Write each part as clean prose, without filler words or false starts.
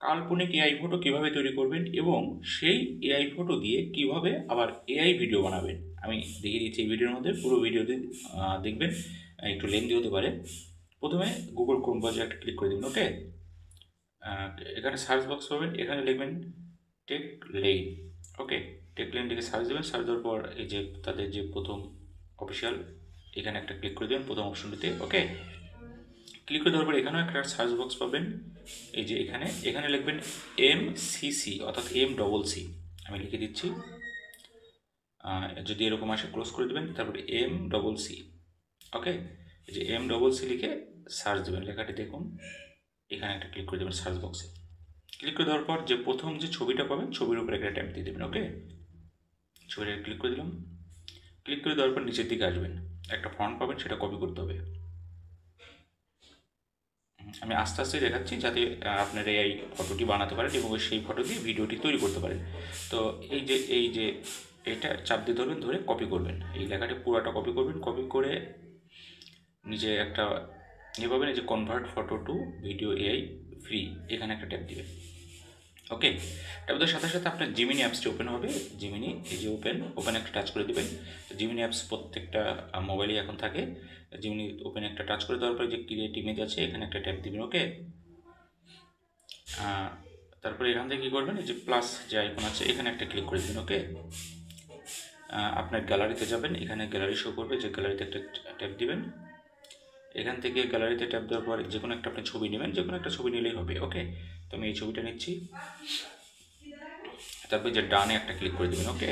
কাল্পনিক AI photo কিভাবে তৈরি করবেন এবং সেই এআই ফটো দিয়ে কিভাবে আবার এআই ভিডিও বানাবেন আমি দেখিয়ে দিচ্ছি এই ভিডিওর মধ্যে। পুরো ভিডিওতে দেখবেন, একটু লেন্দি হতে পারে। প্রথমে গুগল ক্রোম ব্রাউজারে একটা ক্লিক করে দেবেন। ওকে, এখানে সার্চ বক্স পাবেন, এখানে লিখবেন টেক লেইন। ওকে, টেক লেইন লিখে সার্চ দেবেন। সার্চ দেওয়ার পর এই যে তাদের যে প্রথম অফিসিয়াল, এখানে একটা ক্লিক করে দেবেন প্রথম অপশনটিতে। ওকে, ক্লিক করে দেওয়ার পর এখানেও একটা সার্চ বক্স পাবেন। এই যে এখানে লিখবেন MCC অর্থাৎ MCC। আমি লিখে দিচ্ছি, যদি এরকম আসে ক্লোজ করে দেবেন। তারপরে MCC। ওকে, এই যে MCC লিখে সার্চ দেবেন, লেখাটি দেখুন। এখানে একটা ক্লিক করে দেবেন সার্চ বক্সে। ক্লিক করে দেওয়ার পর যে প্রথম যে ছবিটা পাবেন ছবির উপরে একটা ট্যাপ দিয়ে দেবেন। ওকে, ছবিটা ক্লিক করে দিলাম। ক্লিক করে দেওয়ার পর নিচের দিকে আসবেন, একটা ফন্ট পাবেন, সেটা কপি করতে হবে। আমি আস্তে আস্তে দেখাচ্ছি যাতে আপনারা এই ফটোটি বানাতে পারেন এবং সেই ফটো দিয়ে ভিডিওটি তৈরি করতে পারেন। তো এই যে এটা চাপ দিয়ে ধরবেন, ধরে কপি করবেন, এই লেখাটি পুরোটা কপি করবেন। কপি করে নিজে একটা পাবেন, এই যে convert photo to video AI free, এখানে একটা ট্যাপ দিবেন। ওকে, ট্যাপের সাথে সাথে আপনার জিমিনি অ্যাপসটি ওপেন হবে। জিমিনি, এই যে ওপেন একটা টাচ করে দেবেন। জিমিনি অ্যাপস প্রত্যেকটা মোবাইলে এখন থাকে। জিমিনি ওপেন একটা টাচ করে দেওয়ার পরে যে ক্রিয়েট ইমেজ আছে এখানে একটা ট্যাপ দিবেন। ওকে, তারপরে এখান থেকে কী করবেন, এই যে প্লাস যে আইকন আছে এখানে একটা ক্লিক করে দেবেন। ওকে, আপনার গ্যালারিতে যাবেন, এখানে গ্যালারি শো করবে, যে গ্যালারিতে একটা ট্যাপ দিবেন। এখান থেকে গ্যালারিতে ট্যাপ দেওয়ার পর যে কোনো একটা আপনি ছবি নেবেন, যে কোনো একটা ছবি নিলেই হবে। ওকে, তো আমি এই ছবিটা নিচ্ছি। তারপর যে ডানে একটা ক্লিক করে দেবেন। ওকে,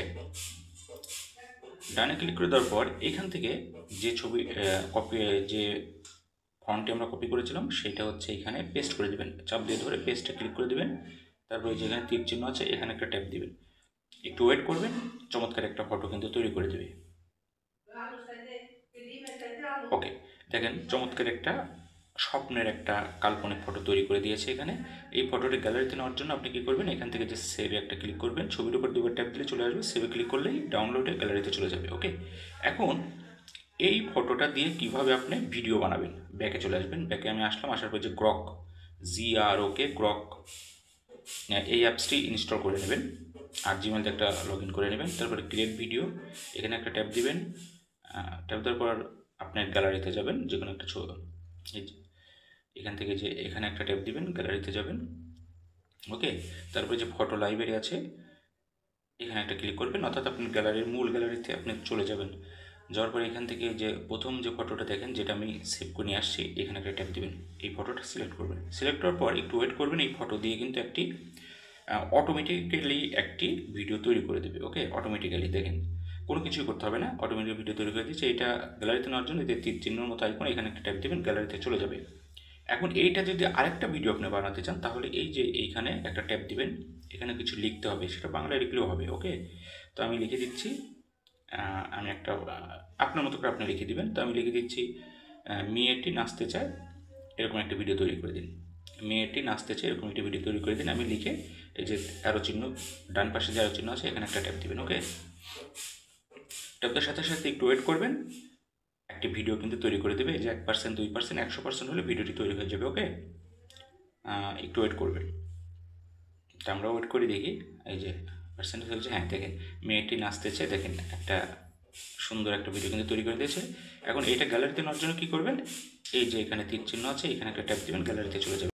ডানে ক্লিক করে দেওয়ার পর এখান থেকে যে ছবি যে ফন্টটি আমরা কপি করেছিলাম সেটা হচ্ছে এখানে পেস্ট করে দেবেন। চাপ দিয়ে ধরে পেস্টে ক্লিক করে দেবেন। তারপরে যেখানে তীর চিহ্ন আছে এখানে একটা ট্যাপ দিবেন। একটু ওয়েট করবেন, চমৎকার একটা ফটো কিন্তু তৈরি করে দেবে। ওকে, দেখেন চমৎকার একটা স্বপ্নের একটা কাল্পনিক ফটো তৈরি করে দিয়েছে এখানে। এই ফটোটি গ্যালারিতে নেওয়ার জন্য আপনি কী করবেন, এখান থেকে যে সেভে একটা ক্লিক করবেন, ছবির উপর দুবার ট্যাপ দিলে চলে আসবে, সেভে ক্লিক করলেই ডাউনলোডে গ্যালারিতে চলে যাবে। ওকে, এখন এই ফটোটা দিয়ে কিভাবে আপনি ভিডিও বানাবেন, ব্যাকে চলে আসবেন। ব্যাকে আমি আসলাম, আসার পর যে গ্রক গ্রক এই অ্যাপসটি ইনস্টল করে নেবেন আর জিমেলতে একটা লগ ইন করে নেবেন। তারপরে ক্রিয়েট ভিডিও, এখানে একটা ট্যাপ দিবেন। ট্যাপ দেওয়ার পর আপনার গ্যালারিতে যাবেন, যে কোনো একটা এখান থেকে যে এখানে একটা ট্যাপ দিবেন, গ্যালারিতে যাবেন। ওকে, তারপরে যে ফটো লাইব্রেরি আছে এখানে একটা ক্লিক করবেন, অর্থাৎ আপনি মূল গ্যালারিতে আপনি চলে যাবেন। যাওয়ার পরে এখান থেকে যে প্রথম যে ফটোটা দেখেন, যেটা আমি সেভ করে নিয়ে আসছি, এখানে একটা ট্যাপ দিবেন। এই ফটোটা সিলেক্ট করবেন। সিলেক্ট করার পর একটু ওয়েট করবেন। এই ফটো দিয়ে কিন্তু অটোমেটিক্যালি একটি ভিডিও তৈরি করে দেবে। ওকে, অটোমেটিক্যালি দেখেন কোনো কিছুই করতে হবে না, অটোমেটিক ভিডিও তৈরি করে দিচ্ছে। এটা গ্যালারিতে নেওয়ার জন্য যে তীর চিহ্নের মতো আইকন, এখানে একটা ট্যাপ দেবেন, গ্যালারিতে চলে যাবে। এখন এইটা যদি আরেকটা ভিডিও আপনি বানাতে চান তাহলে এই যে এইখানে একটা ট্যাপ দিবেন, এখানে কিছু লিখতে হবে, সেটা বাংলায় লিখলেও হবে। ওকে, তো আমি লিখে দিচ্ছি, আমি একটা আপনার মতো করে আপনি লিখে দিবেন। তো আমি লিখে দিচ্ছি মেয়েটি নাচতে চায়, এরকম একটা ভিডিও তৈরি করে দিন। মেয়েটি নাচতে চায় এরকম একটা ভিডিও তৈরি করে দিন। আমি লিখে এই যে অ্যারো চিহ্ন, ডান পাশে যে অ্যারো চিহ্ন আছে এখানে একটা ট্যাপ দিবেন। ওকে, ট্যাপের সাথে সাথে একটু ওয়েট করবেন, একটি ভিডিও কিন্তু তৈরি করে দেবে। যে 1%, 2%, 100% হলে ভিডিওটি তৈরি হয়ে যাবে। ওকে, একটু ওয়েট করবেন। তো আমরা ওয়েট করে দেখি, এই যে পার্সেন্টেজ হচ্ছে, হ্যাঁ দেখেন মেয়েটি নাচতেছে, দেখেন একটা সুন্দর একটা ভিডিও কিন্তু তৈরি করে দিয়েছে। এখন এইটা গ্যালারিতে নেওয়ার জন্য কী করবেন, এই যে এখানে তীর চিহ্ন আছে এখানে একটা ট্যাপ দেবেন, গ্যালারিতে চলে যাবে।